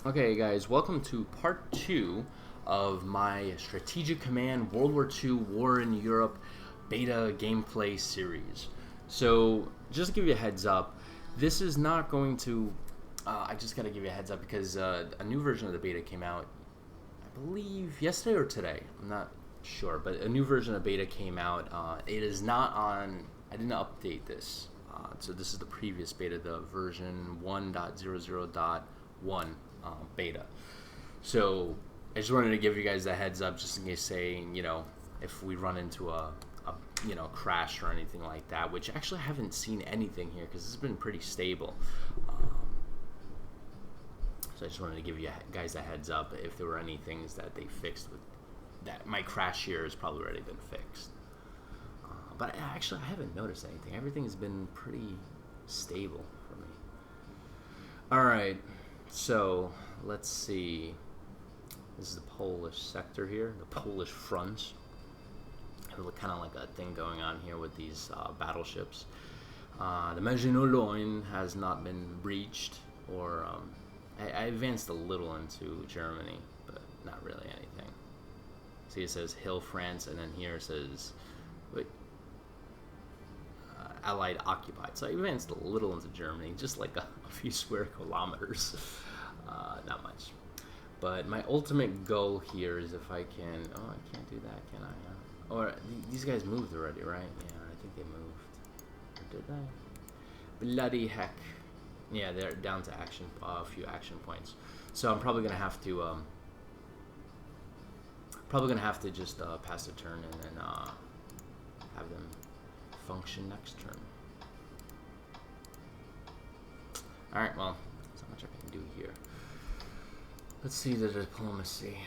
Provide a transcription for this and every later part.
Okay, guys, welcome to part two of my Strategic Command World War II War in Europe beta gameplay series. So, just to give you a heads up, this is not going to. I just got to give you a heads up because a new version of the beta came out, I believe, yesterday or today. I'm not sure, but a new version of beta came out. It is not on. I didn't update this. So, this is the previous beta, the version 1.00.1. Beta. So I just wanted to give you guys a heads up, just in case, saying, if we run into a crash or anything like that, which actually I haven't seen anything here because it's been pretty stable. So I just wanted to give you guys a heads up if there were any things that they fixed with that. My crash here has probably already been fixed, but actually I haven't noticed anything. Everything has been pretty stable for me. All right. So, let's see. This is the Polish sector here, the Polish front. There's kind of like a thing going on here with these battleships. The Maginot Line has not been breached, or I advanced a little into Germany, but not really anything. See, it says Hill, France, and then here it says, Allied occupied. So I advanced a little into Germany, just like a few square kilometers. Not much. But my ultimate goal here is if I can... Oh, I can't do that, can I? Or these guys moved already, right? Yeah, I think they moved. Or did they? Bloody heck. Yeah, they're down to a few action points. So I'm probably going to have to... just pass the turn and then have them function next turn. Alright, well, there's not much I can do here. Let's see the diplomacy.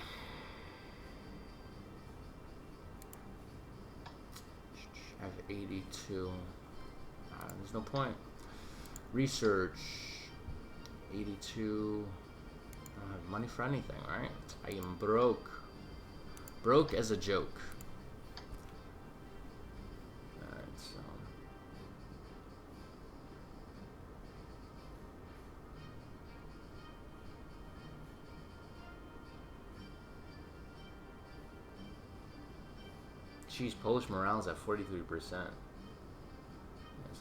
I have 82. There's no point. Research. 82. I don't have money for anything, right? I am broke. Broke as a joke. Alright, so... Geez, Polish morale is at 43%. Yes,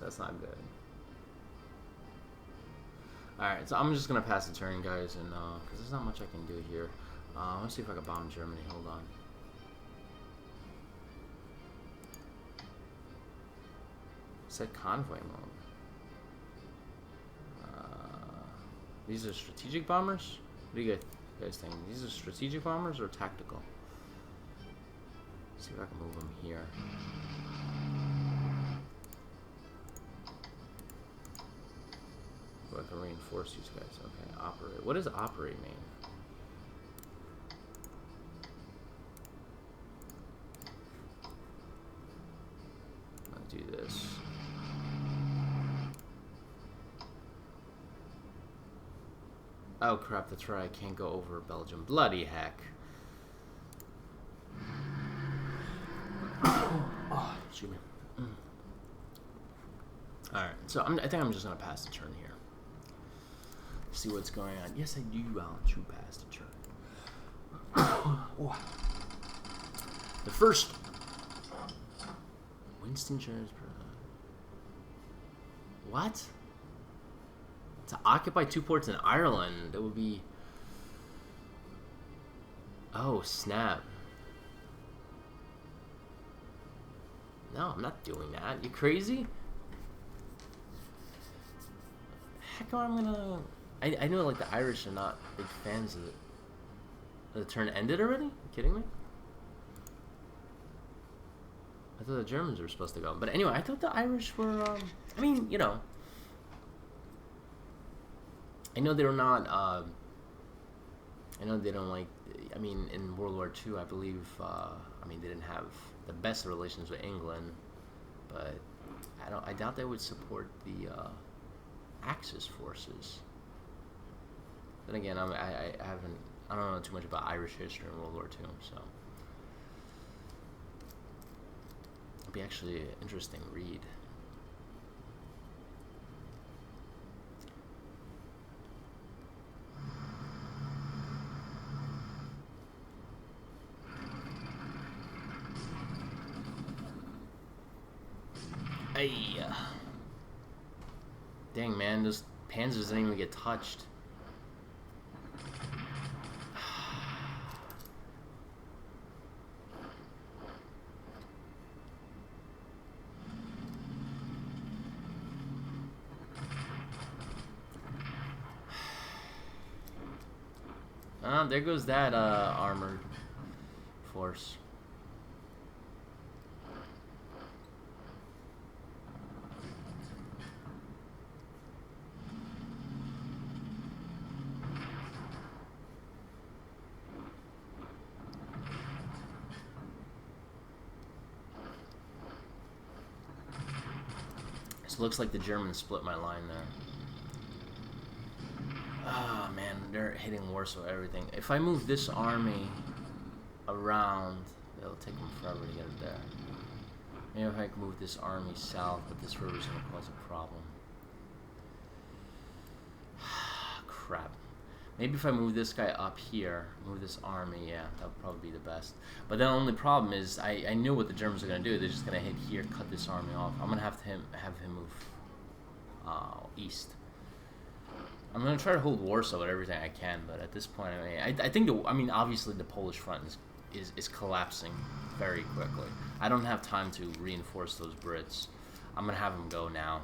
that's not good. Alright, so I'm just going to pass the turn, guys, and because there's not much I can do here. Let's see if I can bomb Germany. Hold on. Set convoy mode. These are strategic bombers? What do you guys think? These are strategic bombers or tactical? See if I can move them here. So I can reinforce these guys. Okay, operate. What does operate mean? I'll do this. Oh crap, that's right. I can't go over Belgium. Bloody heck. Oh, excuse me. Alright, so I think I'm just going to pass the turn here. See what's going on. Yes, I do want to pass the turn. The first. Winston Churchill. What? To occupy 2 ports in Ireland, it would be... Oh, snap. No, I'm not doing that. You crazy? Heck, I'm gonna... I know, like, the Irish are not big fans of it. The turn ended already? You kidding me? I thought the Germans were supposed to go. But anyway, I thought the Irish were, I mean, I know they're not, I know they don't like... I mean, in World War II, I believe, they didn't have the best relations with England, but I doubt they would support the Axis forces. Then again, I don't know too much about Irish history in World War II, so it'd be actually an interesting read. Ay. Dang, man, those panzers didn't even get touched. There goes that armored force. So it looks like the Germans split my line there. Ah, oh, man, they're hitting Warsaw, everything. If I move this army around, it'll take them forever to get it there. Maybe if I can move this army south, but this river's going to cause a problem. Crap. Maybe if I move this guy up here, move this army, yeah, that would probably be the best. But the only problem is, I knew what the Germans are going to do. They're just going to hit here, cut this army off. I'm going to have him move east. I'm going to try to hold Warsaw with everything I can, but at this point, I think, obviously the Polish front is collapsing very quickly. I don't have time to reinforce those Brits. I'm going to have them go now.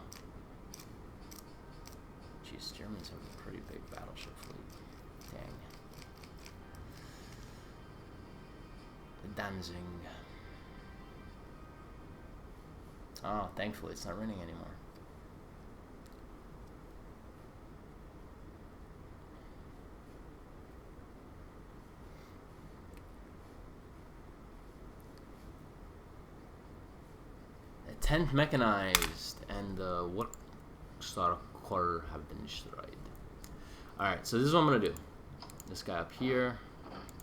Jeez, Germans have a pretty big battleship fleet. Dang. Danzig. Oh, thankfully it's not raining anymore. The 10th Mechanized and the Workstar Corps have been destroyed. Alright, so this is what I'm going to do. This guy up here.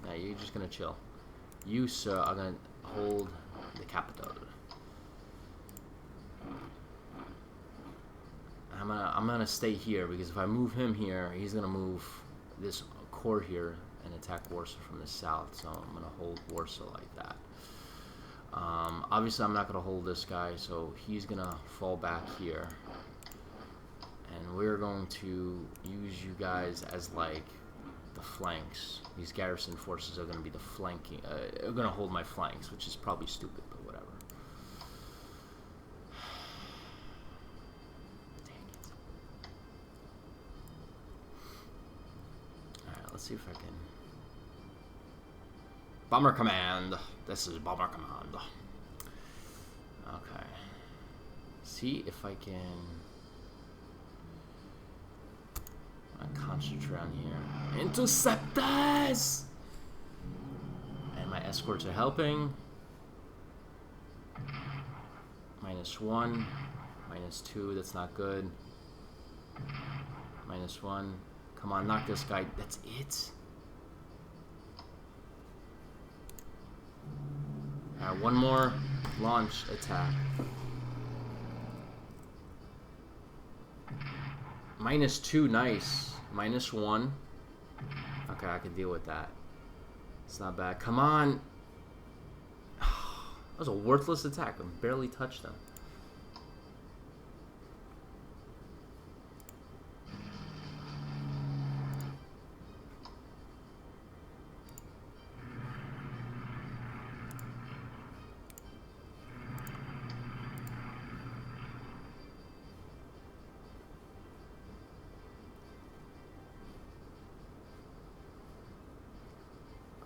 Now you're just going to chill. You, sir, are going to hold the capital. I'm gonna stay here because if I move him here, he's gonna move this core here and attack Warsaw from the south. So I'm gonna hold Warsaw like that. Obviously, I'm not gonna hold this guy, so he's gonna fall back here, and we're going to use you guys as like the flanks. These garrison forces are gonna be the flanking. Are gonna hold my flanks, which is probably stupid, but whatever. Let's see if I can. Bomber command. This is bomber command. Okay. See if I can. Concentrate on here. Interceptors! And my escorts are helping. -1. -2. That's not good. -1. Come on, knock this guy. That's it. Alright, one more launch attack. -2, nice. -1. Okay, I can deal with that. It's not bad. Come on. That was a worthless attack. I barely touched them.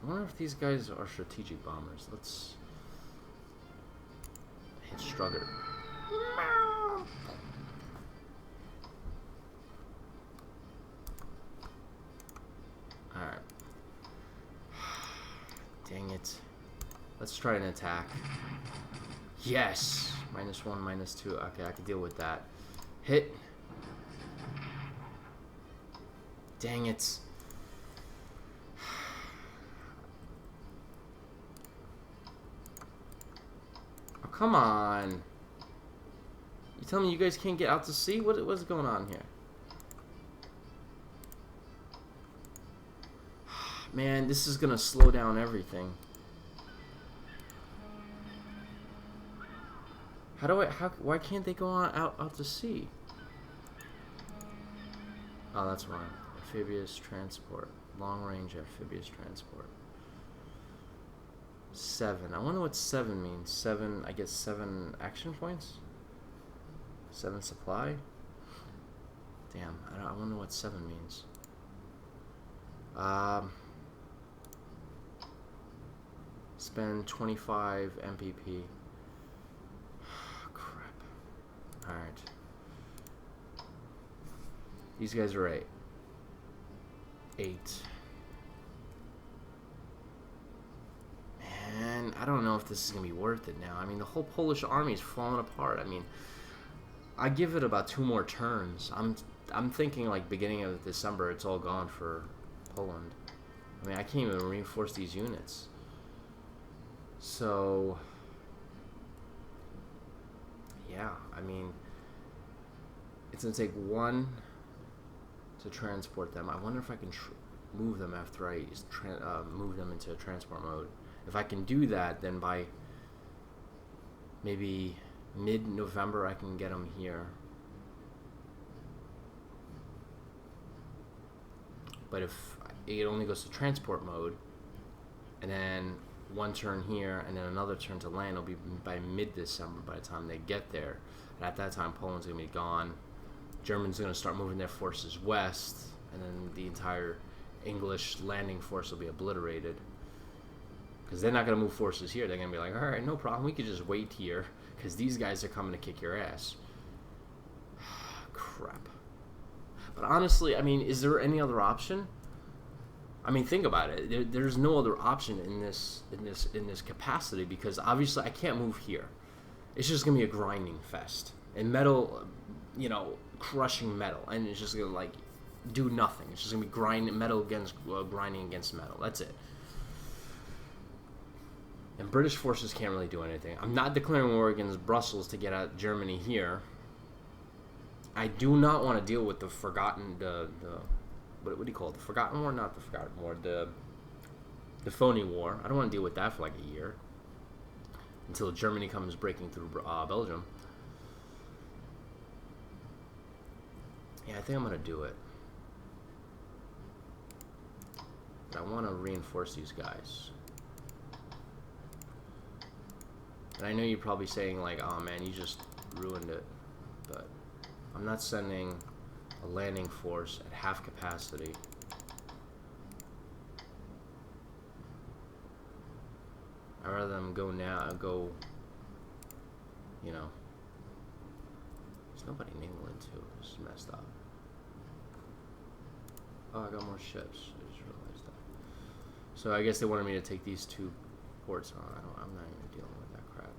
I wonder if these guys are strategic bombers. Let's hit Strugger. Alright. Dang it. Let's try an attack. Yes! -1, -2. Okay, I can deal with that. Hit. Dang it. Come on. You tell me you guys can't get out to sea? What's going on here? Man, this is gonna slow down everything. Why can't they go on out to sea? Oh, that's wrong. Amphibious transport. Long range amphibious transport. 7. I wonder what 7 means. 7, I guess 7 action points? 7 supply? Damn, I wonder what 7 means. Spend 25 MPP. Crap. Alright. These guys are 8. 8. Man, I don't know if this is going to be worth it now. I mean, the whole Polish army is falling apart. I mean, I give it about 2 more turns. I'm thinking like beginning of December, it's all gone for Poland. I mean, I can't even reinforce these units. So, yeah, I mean, it's going to take 1 to transport them. I wonder if I can move them after I move them into transport mode. If I can do that, then by maybe mid-November I can get them here. But if it only goes to transport mode, and then 1 turn here, and then another turn to land, it'll be by mid-December by the time they get there. And at that time, Poland's going to be gone. Germans are going to start moving their forces west, and then the entire English landing force will be obliterated. Because they're not going to move forces here. They're going to be like, all right, no problem. We could just wait here, because these guys are coming to kick your ass. Crap. But honestly, I mean, is there any other option? I mean, think about it. There's no other option in this capacity, because obviously I can't move here. It's just going to be a grinding fest. And metal, you know, crushing metal, and it's just gonna like do nothing. It's just gonna be grinding metal against grinding against metal. That's it. And British forces can't really do anything. I'm not declaring war against Brussels to get at Germany here. I do not want to deal with the forgotten what do you call it? The forgotten war, not the forgotten war. The phony war. I don't want to deal with that for like a year until Germany comes breaking through Belgium. Yeah, I think I'm going to do it. But I want to reinforce these guys. And I know you're probably saying like, oh man, you just ruined it. But I'm not sending a landing force at half capacity. I'd rather them go now, you know. There's nobody in England too. This is messed up. Oh, I got more ships. I just realized that. So I guess they wanted me to take these 2 ports on. I'm not even dealing with that crap.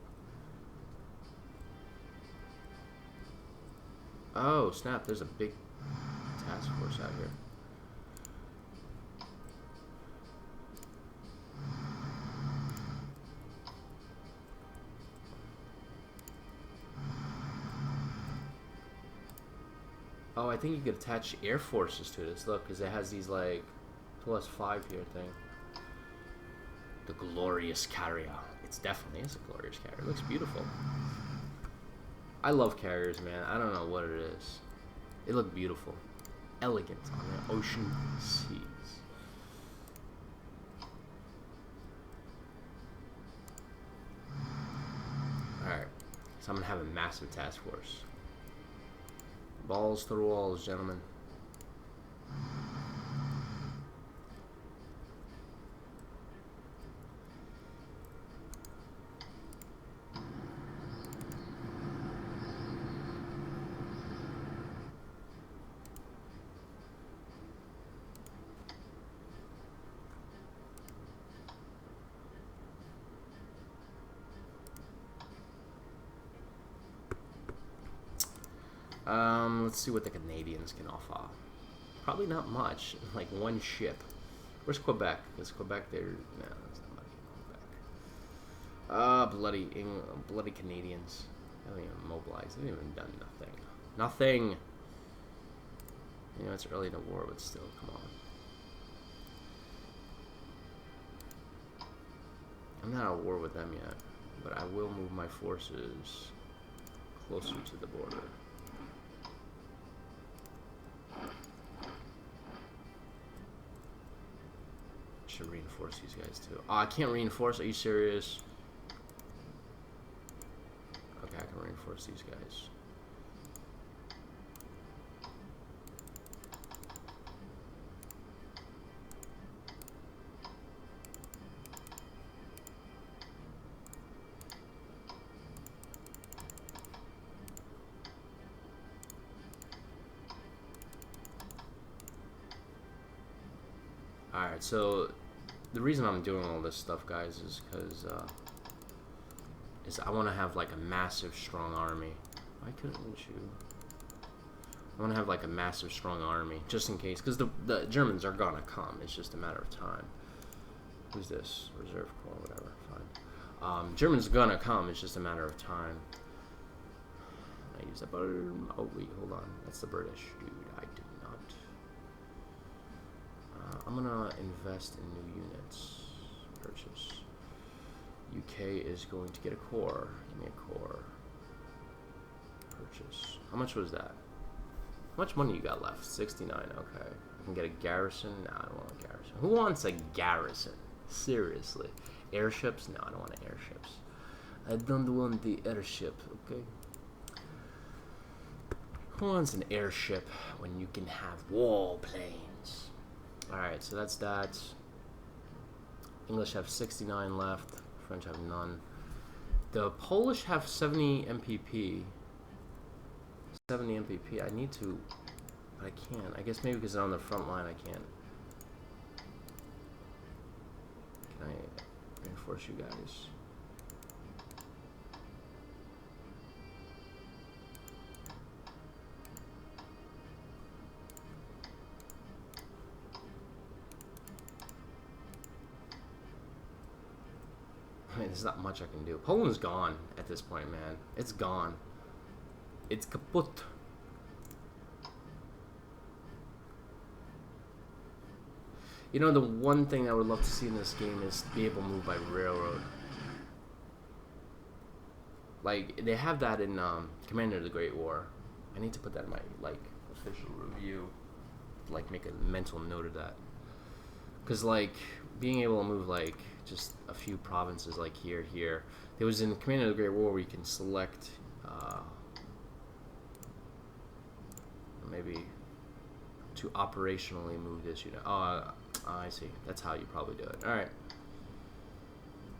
Oh, snap. There's a big task force out here. Oh, I think you could attach air forces to this. Look, because it has these like +5 here thing. The glorious carrier. It's definitely is a glorious carrier. It looks beautiful. I love carriers, man. I don't know what it is. They look beautiful, elegant on the ocean seas. All right, so I'm gonna have a massive task force. Balls to the walls, gentlemen. Let's see what the Canadians can offer. Probably not much. Like 1 ship. Where's Quebec? Is Quebec there? No, there's nobody in Quebec. Bloody Canadians. They haven't even mobilized. They haven't even done nothing. Nothing! You know, it's early in the war, but still, come on. I'm not at war with them yet, but I will move my forces closer to the border. Should reinforce these guys too. Oh, I can't reinforce. Are you serious? Okay, I can reinforce these guys. Alright, so the reason I'm doing all this stuff, guys, is because I want to have like a massive, strong army. Why couldn't you? I want to have like a massive, strong army, just in case, because the Germans are gonna come. It's just a matter of time. Who's this? Reserve Corps, whatever. Fine. Germans are gonna come. It's just a matter of time. I use that. Oh wait, hold on. That's the British, dude. I do not. I'm gonna invest in new units. Purchase. UK is going to get a core. Give me a core. Purchase. How much was that? How much money you got left? 69. Okay. I can get a garrison. No, I don't want a garrison. Who wants a garrison? Seriously. Airships? No, I don't want airships. I don't want the airship. Okay. Who wants an airship when you can have warplanes? Alright, so that's that. English have 69 left. French have none. The Polish have 70 MPP. 70 MPP. I need to, but I can't. I guess maybe because they're on the front line, I can't. Can I reinforce you guys? I mean, there's not much I can do. Poland's gone at this point, man. It's gone. It's kaput. You know, the one thing I would love to see in this game is be able to move by railroad. Like, they have that in Commander of the Great War. I need to put that in my, like, official review. Like, make a mental note of that. Because, like, being able to move, like, just a few provinces, like here. There was in Commander of the Great War where you can select, maybe to operationally move this unit. Oh, I see. That's how you probably do it. Alright.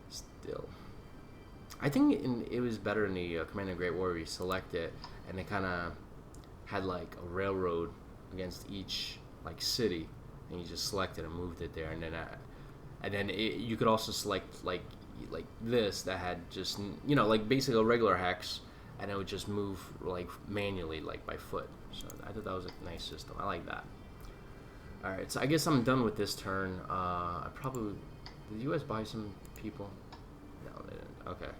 Still. I think it was better in the Commander of the Great War where you select it, and it kind of had, like, a railroad against each, like, city, and you just selected and moved it there, and then you could also select like this that had just, you know, like basically a regular hex, and it would just move like manually, like by foot. So I thought that was a nice system. I like that. All right, so I guess I'm done with this turn. I probably did the U.S. buy some people? No, they didn't. Okay.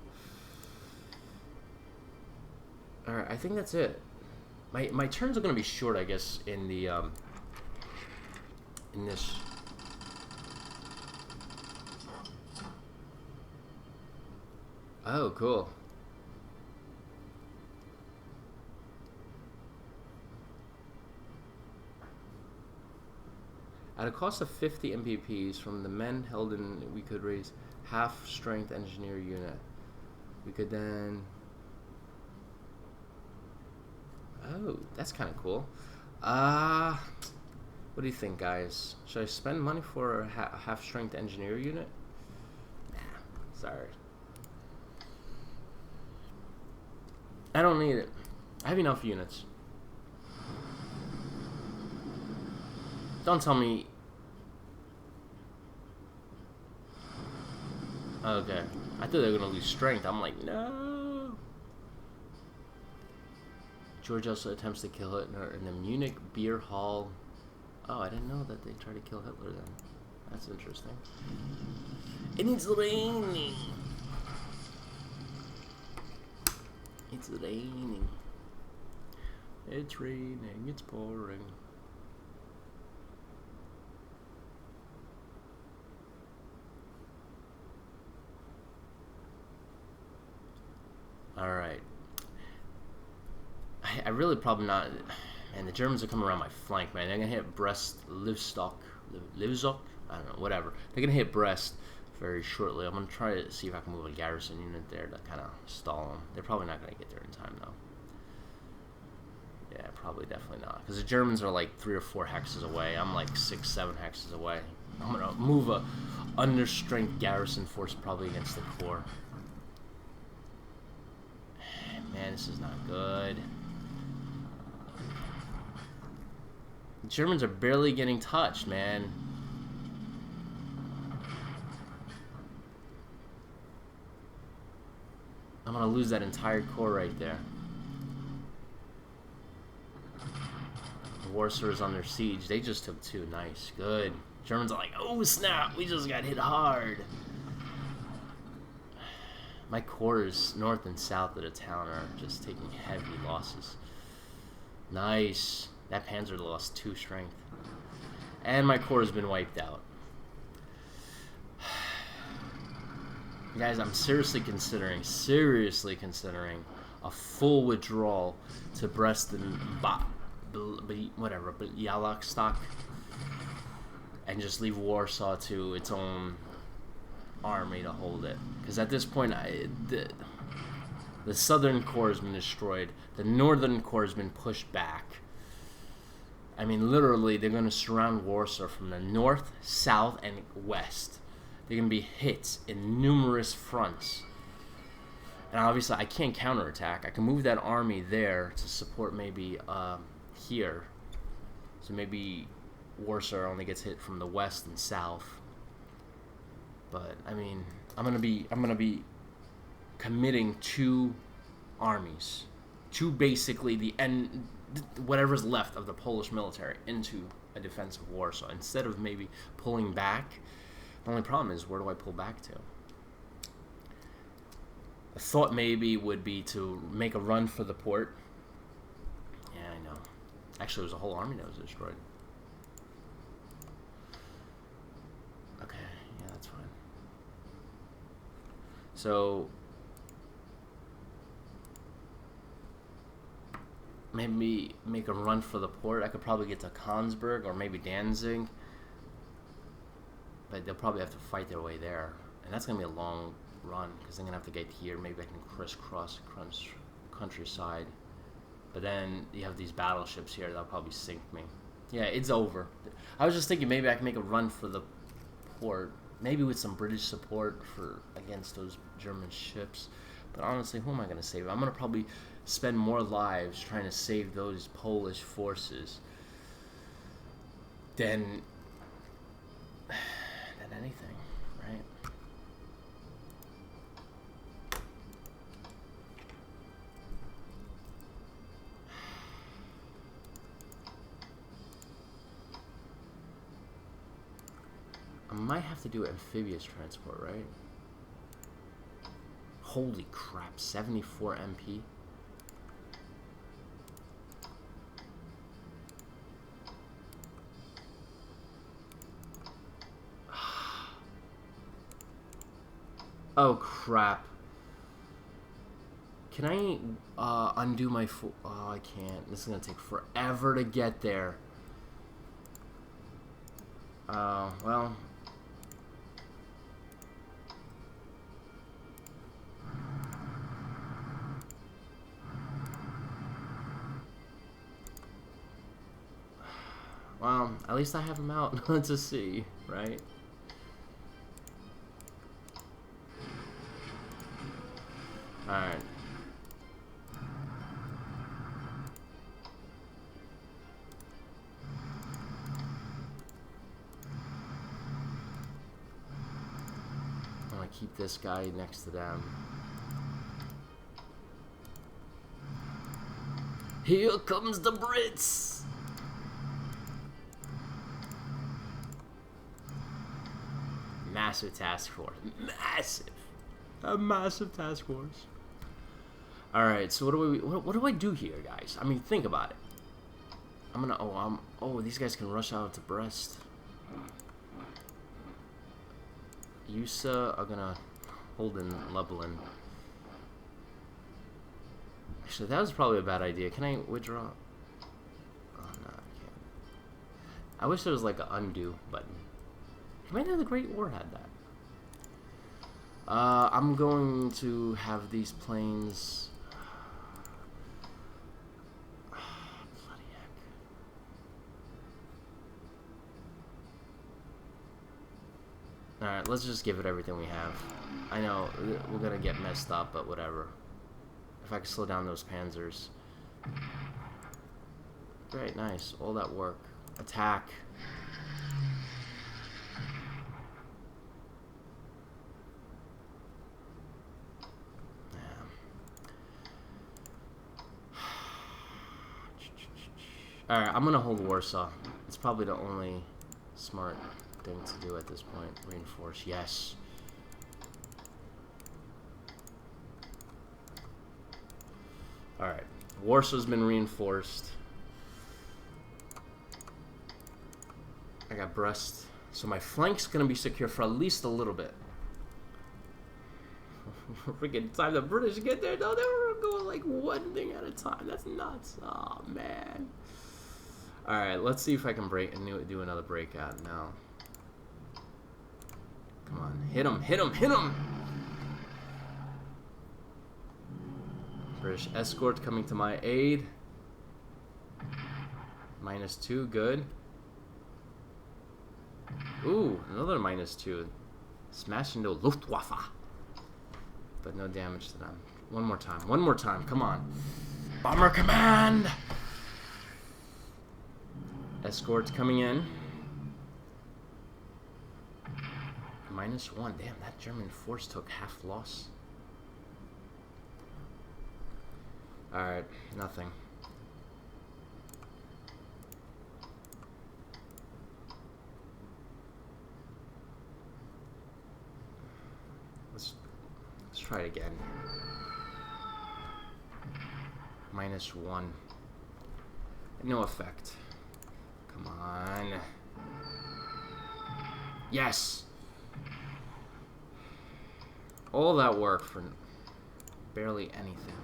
All right, I think that's it. My turns are gonna be short, I guess, in the in this. Oh, cool. At a cost of 50 MPPs from the men held in, we could raise half strength engineer unit. We could then. Oh, that's kind of cool. What do you think, guys? Should I spend money for a half strength engineer unit? Nah, sorry. I don't need it. I have enough units. Don't tell me. Okay. I thought they were going to lose strength. I'm like, no. George also attempts to kill Hitler in the Munich beer hall. Oh, I didn't know that they tried to kill Hitler then. That's interesting. And it's raining. It's raining. It's raining. It's pouring. Alright. really probably not. Man, the Germans are coming around my flank, man. They're gonna hit Brest, Livestock, I don't know, whatever. They're gonna hit Brest very shortly. I'm gonna try to see if I can move a garrison unit there to kind of stall them. They're probably not gonna get there in time though. Yeah, probably definitely not, because the Germans are like 3 or 4 hexes away. I'm like 6, 7 hexes away. I'm gonna move a understrength garrison force probably against the core. Man, this is not good. The Germans are barely getting touched, man. I'm gonna lose that entire core right there. Warsaw is under siege. They just took 2. Nice. Good. Germans are like, oh snap, we just got hit hard. My corps north and south of the town are just taking heavy losses. Nice. That panzer lost 2 strength. And my corps has been wiped out. Guys, I'm seriously considering a full withdrawal to Brest and Bialystok, and just leave Warsaw to its own army to hold it. Because at this point, the southern corps has been destroyed. The northern corps has been pushed back. I mean, literally, they're going to surround Warsaw from the north, south, and west. They're going to be hit in numerous fronts. And obviously, I can't counterattack. I can move that army there to support maybe here. So maybe Warsaw only gets hit from the west and south. But I mean, I'm gonna be committing 2 armies, to basically the end, whatever's left of the Polish military, into a defense of Warsaw instead of maybe pulling back. The only problem is, where do I pull back to? A thought maybe would be to make a run for the port. Yeah, I know. Actually, there's a whole army that was destroyed. Okay, yeah, that's fine. So maybe make a run for the port. I could probably get to Konsberg or maybe Danzig. But they'll probably have to fight their way there. And that's going to be a long run, because they're going to have to get here. Maybe I can crisscross countryside. But then you have these battleships here. That'll probably sink me. Yeah, it's over. I was just thinking maybe I can make a run for the port. Maybe with some British support against those German ships. But honestly, who am I going to save? I'm going to probably spend more lives trying to save those Polish forces than anything, right? I might have to do amphibious transport, right? Holy crap, 74 MP? Oh crap. Can I undo my oh, I can't. This is gonna take forever to get there. Well. Well, at least I have him out to see, right? Alright. I'm gonna keep this guy next to them. Here comes the Brits! Massive task force. Massive! A massive task force. Alright, so what do I do here, guys? I mean, think about it. I'm gonna, these guys can rush out to Brest. USA are gonna hold in Lublin. Actually, that was probably a bad idea. Can I withdraw? Oh, no, I can't. I wish there was like an undo button. Commander of the Great War had that. I'm going to have these planes... Bloody heck. Alright, let's just give it everything we have. I know, we're gonna get messed up, but whatever. If I can slow down those panzers. Great, nice. All that work. Attack. Alright, I'm gonna hold Warsaw. It's probably the only smart thing to do at this point. Reinforce, yes. Alright, Warsaw's been reinforced. I got Brest. So my flank's gonna be secure for at least a little bit. Freaking time the British get there, though, they were going like one thing at a time. That's nuts. Oh, man. Alright, let's see if I can do another breakout now. Come on, hit him, hit him, hit him! British escort coming to my aid. -2, good. Ooh, another -2. Smashing the Luftwaffe. But no damage to them. One more time, come on. Bomber command! Escorts coming in. -1. Damn, that German force took half loss. Alright, nothing. Let's try it again. -1. No effect. Come on. Yes! All that work for barely anything.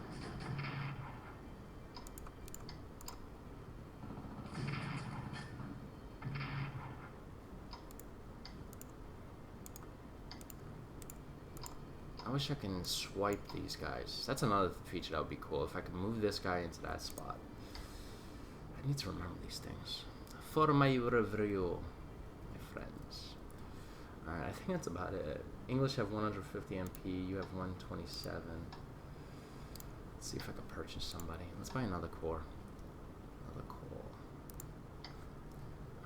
I wish I can swipe these guys. That's another feature that would be cool. If I could move this guy into that spot. I need to remember these things. For my review, my friends. Alright, I think that's about it. English have 150 MP, you have 127. Let's see if I can purchase somebody. Let's buy another core. Another core.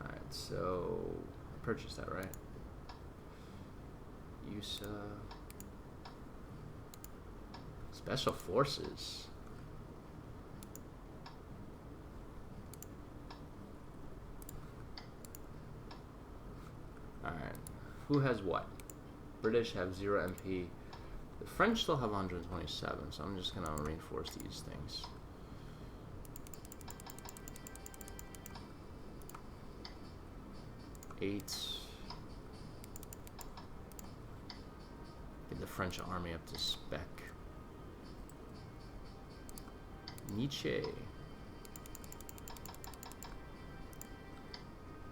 Alright, so purchase that, right? Use Special Forces. Alright. Who has what? British have 0 MP. The French still have 127, so I'm just gonna reinforce these things. Eight. Get the French army up to spec. Nietzsche.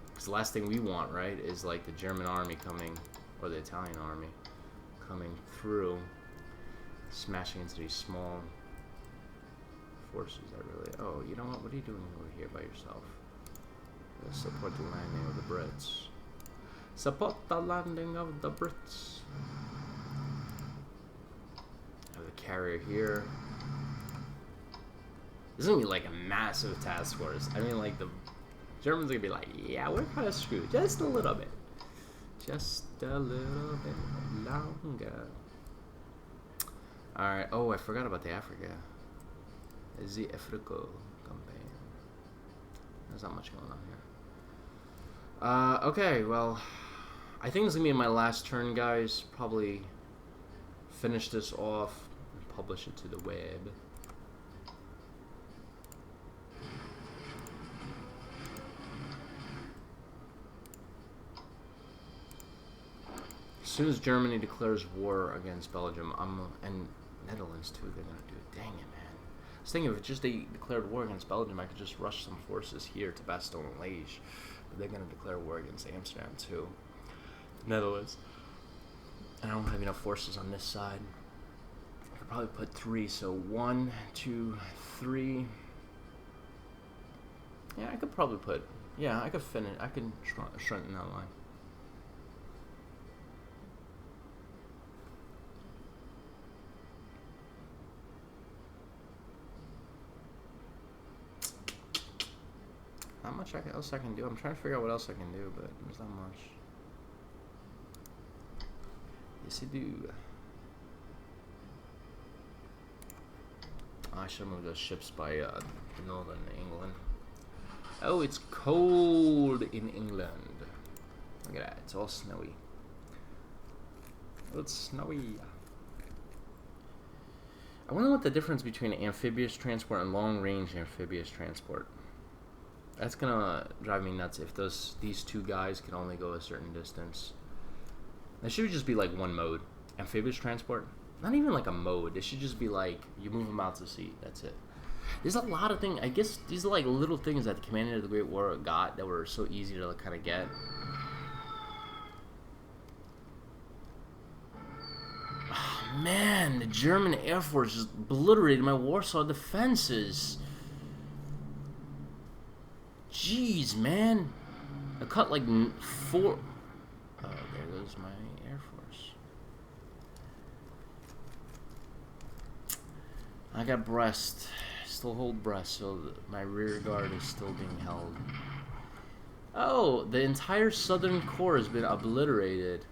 Because the last thing we want, right, is like the German army coming, or the Italian army coming through, smashing into these small forces that really... Oh, you know what? What are you doing over here by yourself? Support the landing of the Brits. Support the landing of the Brits. Have a carrier here. This is gonna be like a massive task force. I mean, like, the Germans are gonna be like, yeah, we're kind of screwed. Just a little bit. Just a little bit longer. Alright. Oh, I forgot about the Africa. The Africa campaign. There's not much going on here. Okay, well, I think this is gonna be my last turn, guys. Probably finish this off and publish it to the web. As soon as Germany declares war against Belgium, and Netherlands too, they're gonna do it. Dang it, man. I was thinking if just they declared war against Belgium, I could just rush some forces here to Bastogne and Liège. But they're going to declare war against Amsterdam, too. Netherlands. And I don't have enough forces on this side. I could probably put 3, so 1, 2, 3. Yeah, I could probably put... Yeah, I could finish. I can strengthen that line. Not much else I can do. I'm trying to figure out what else I can do, but there's not much. Yes, I do. I should have moved those ships by northern England. Oh, it's cold in England. Look at that. It's all snowy. It's snowy. I wonder what the difference between amphibious transport and long-range amphibious transport. That's gonna drive me nuts if these two guys can only go a certain distance. That should just be like one mode. Amphibious transport? Not even like a mode. It should just be like, you move them out to sea. That's it. There's a lot of things. I guess these are like little things that the Commander of the Great War got that were so easy to kind of get. Oh, man, the German Air Force just obliterated my Warsaw defenses. Jeez, man. I cut like 4... Oh, there goes my Air Force. I got Brest. Still hold Brest, so my rear guard is still being held. Oh, the entire Southern Corps has been obliterated.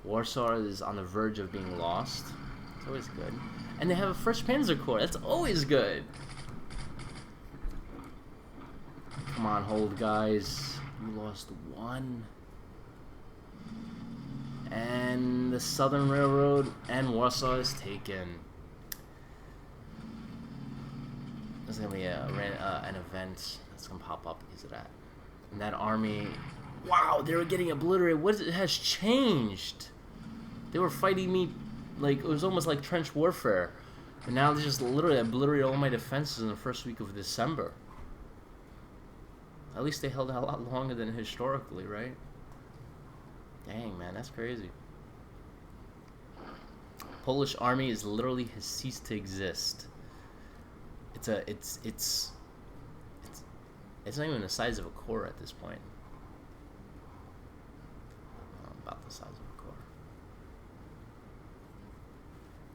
Warsaw is on the verge of being lost. It's always good. And they have a First Panzer Corps. That's always good. Come on, hold, guys. You lost 1. And the Southern Railroad and Warsaw is taken. There's going to be an event that's going to pop up because of that. And that army... Wow, they were getting obliterated. What has changed? They were fighting me like... It was almost like trench warfare. And now they just literally obliterated all my defenses in the first week of December. At least they held out a lot longer than historically, right? Dang, man, that's crazy. Polish army is literally has ceased to exist. It's not even the size of a corps at this point. About the size of a corps.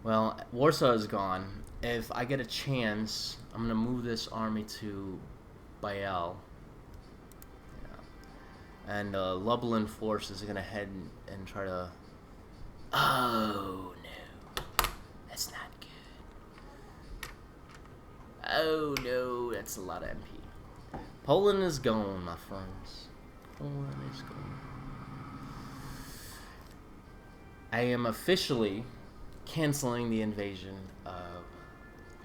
Well, Warsaw is gone. If I get a chance, I'm gonna move this army to Bael. And Lublin force is gonna head and try to... Oh no, that's not good. Oh no, that's a lot of MP. Poland is gone, my friends. Poland is gone. I am officially canceling the invasion of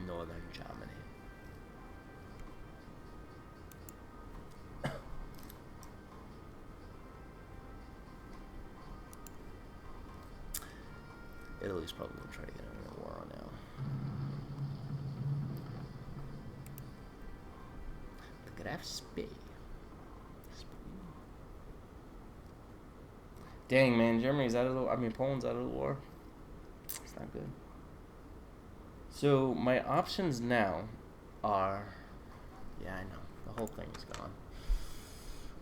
northern Germany. Italy's probably going to try to get into a war now. Look at that speed. Dang, man, Germany's out of the war. I mean, Poland's out of the war. It's not good. So, my options now are... Yeah, I know. The whole thing is gone.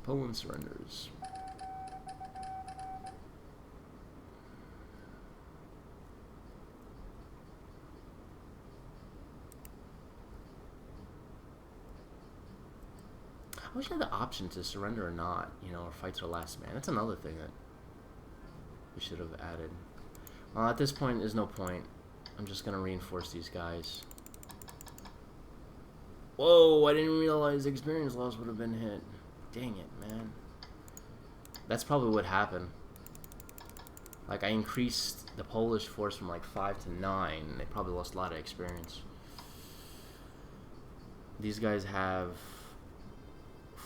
Poland surrenders. I wish I had the option to surrender or not, you know, or fight to the last man. That's another thing that we should have added. Well, at this point, there's no point. I'm just going to reinforce these guys. Whoa, I didn't realize experience loss would have been hit. Dang it, man. That's probably what happened. Like, I increased the Polish force from like 5 to 9, and they probably lost a lot of experience. These guys have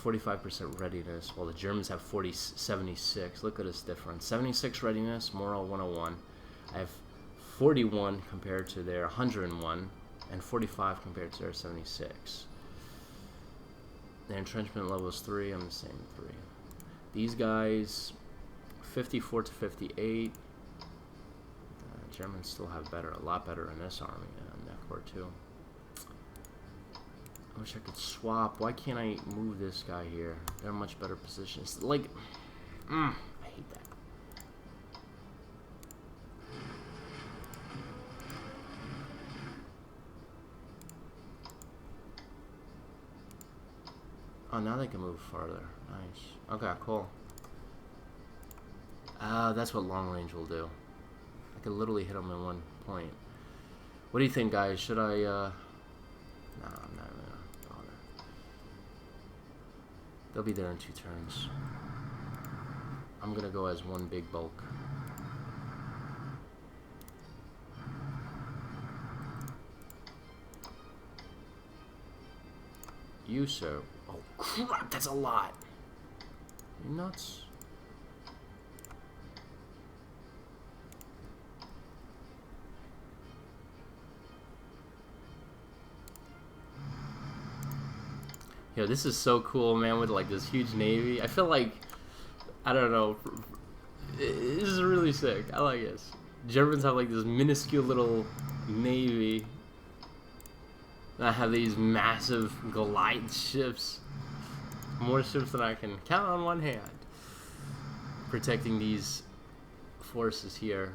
45% readiness, while the Germans have 76. Look at this difference. 76 readiness, morale 101. I have 41 compared to their 101. and 45 compared to their 76. The entrenchment level is 3. I'm the same 3. These guys, 54 to 58. Germans still have a lot better in this army, in that corps too. I wish I could swap. Why can't I move this guy here? They're in much better positions. Like, I hate that. Oh, now they can move farther. Nice. Okay, cool. That's what long range will do. I could literally hit them in one point. What do you think, guys? Should I, No, I'm not gonna bother. They'll be there in 2 turns. I'm gonna go as one big bulk. You, sir. Oh, crap, that's a lot. You nuts? Yo, this is so cool, man, with like this huge navy. I feel like, I don't know, this is really sick. I like this. Germans have like this minuscule little navy. And I have these massive Goliath ships. More ships than I can count on one hand. Protecting these forces here.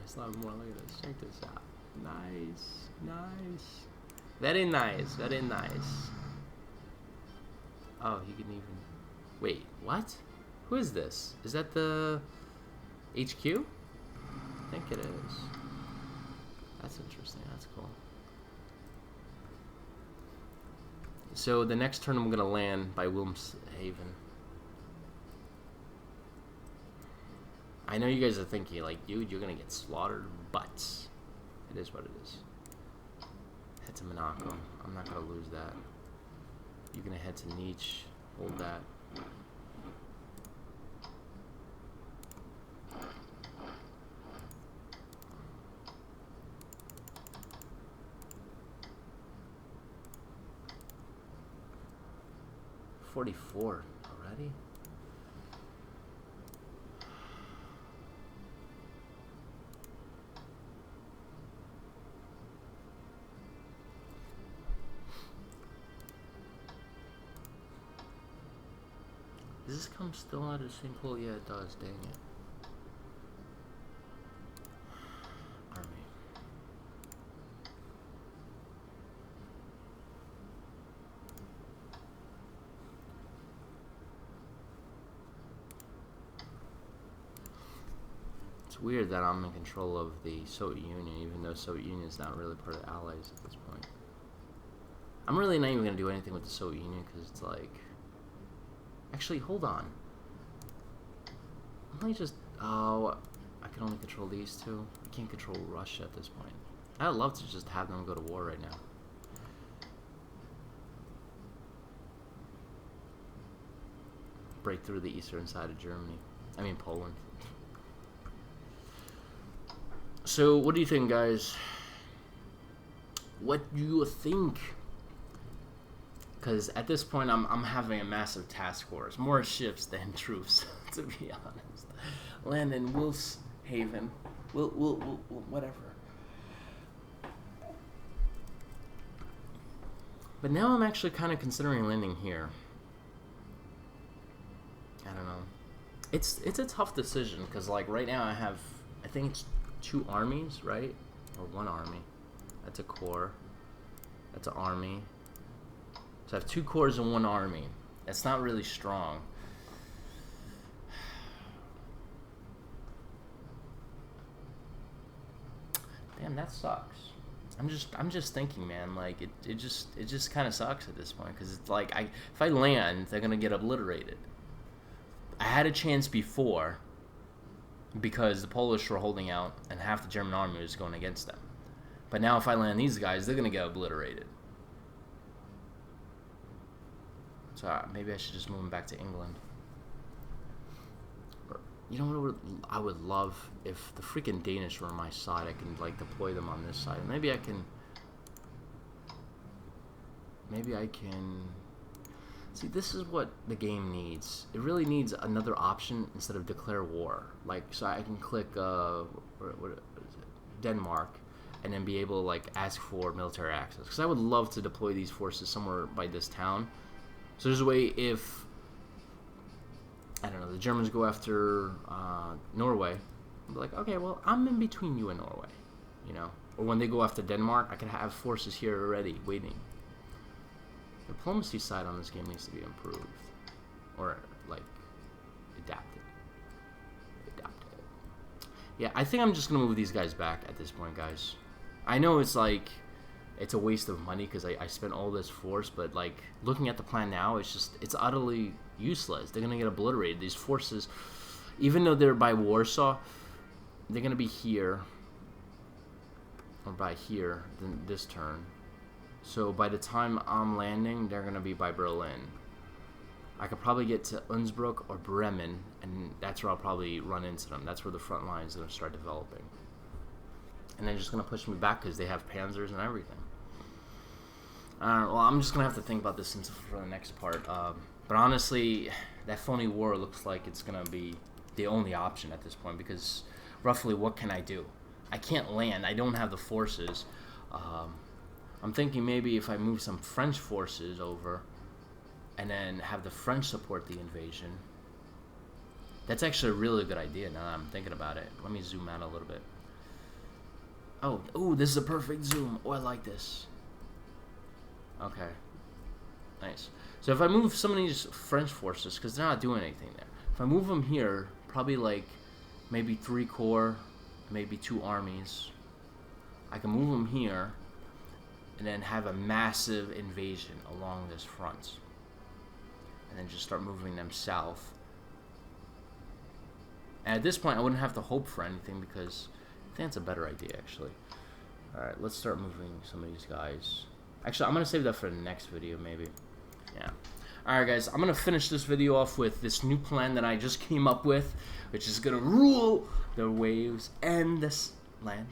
I still have more. Look at this. Check this out. Nice. Nice. Very nice. Very nice. Oh, he can even... Wait, what? Who is this? Is that the HQ? I think it is. That's interesting. That's cool. So the next turn I'm going to land by Wilhelmshaven. I know you guys are thinking, like, dude, you're going to get slaughtered, but it is what it is. Head to Monaco. I'm not going to lose that. You're going to head to Nietzsche. Hold that. $44 already? Does this come still out of St. Paul? Yeah, it does. Dang it. Army. It's weird that I'm in control of the Soviet Union, even though Soviet Union is not really part of the Allies at this point. I'm really not even going to do anything with the Soviet Union because it's like... Actually, hold on. Let me just... Oh, I can only control these two. I can't control Russia at this point. I'd love to just have them go to war right now. Break through the eastern side of Germany. I mean, Poland. So, what do you think, guys? What do you think? Because at this point, I'm having a massive task force. More ships than troops, to be honest. Land in Wilhelmshaven. Whatever. But now I'm actually kind of considering landing here. I don't know. It's a tough decision, because like right now I think it's 2 armies, right? Or 1 army. That's a corps. That's an army. So I have 2 corps and 1 army. That's not really strong. Damn, that sucks. I'm just thinking, man. Like it just kind of sucks at this point because it's like if I land, they're gonna get obliterated. I had a chance before because the Polish were holding out and half the German army was going against them. But now if I land these guys, they're gonna get obliterated. So maybe I should just move them back to England. Or, you know what I would love if the freaking Danish were on my side. I can like deploy them on this side. Maybe I can maybe I can... See, this is what the game needs. It really needs another option instead of declare war. Like, so I can click, what is it? Denmark, and then be able to, like, ask for military access. Because I would love to deploy these forces somewhere by this town. So there's a way if, I don't know, the Germans go after Norway, I'll be like, okay, well, I'm in between you and Norway, you know? Or when they go after Denmark, I can have forces here already waiting. The diplomacy side on this game needs to be improved. Or, like, adapted. Yeah, I think I'm just going to move these guys back at this point, guys. I know it's like, it's a waste of money because I spent all this force, but, like, looking at the plan now, it's utterly useless. They're going to get obliterated. These forces, even though they're by Warsaw, they're going to be here. Or by here, this turn. So by the time I'm landing, they're going to be by Berlin. I could probably get to Innsbruck or Bremen, and that's where I'll probably run into them. That's where the front line is going to start developing. And they're just going to push me back because they have panzers and everything. Well, I'm just going to have to think about this for the next part. But honestly, that phony war looks like it's going to be the only option at this point because roughly what can I do? I can't land. I don't have the forces. I'm thinking maybe if I move some French forces over and then have the French support the invasion. That's actually a really good idea now that I'm thinking about it. Let me zoom out a little bit. Oh, this is a perfect zoom. Oh, I like this. Okay. Nice. So if I move some of these French forces, because they're not doing anything there. If I move them here, probably like maybe 3 corps, maybe 2 armies. I can move them here and then have a massive invasion along this front. And then just start moving them south. And at this point, I wouldn't have to hope for anything because I think that's a better idea, actually. Alright, let's start moving some of these guys. Actually, I'm going to save that for the next video, maybe. Yeah. Alright, guys, I'm going to finish this video off with this new plan that I just came up with, which is going to rule the waves and this land.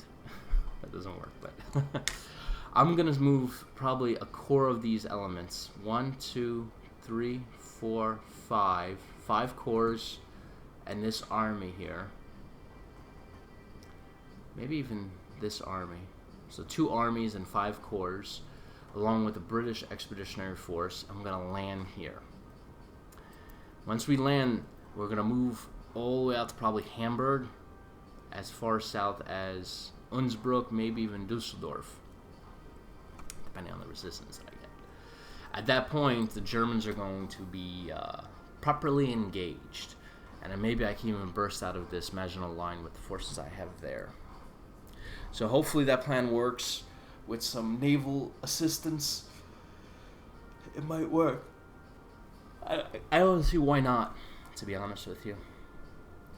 That doesn't work, but... I'm going to move probably a core of these elements. 1, 2, 3, 4, 5. 5 cores and this army here. Maybe even this army. So 2 armies and 5 cores, along with the British Expeditionary Force. I'm going to land here. Once we land, we're going to move all the way out to probably Hamburg, as far south as Innsbruck, maybe even Dusseldorf, depending on the resistance that I get. At that point, the Germans are going to be properly engaged, and then maybe I can even burst out of this Maginot Line with the forces I have there. So hopefully that plan works with some naval assistance. It might work. I don't see why not, to be honest with you.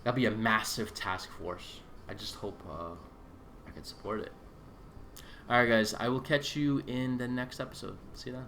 That'd be a massive task force. I just hope I can support it. Alright guys, I will catch you in the next episode. See you then.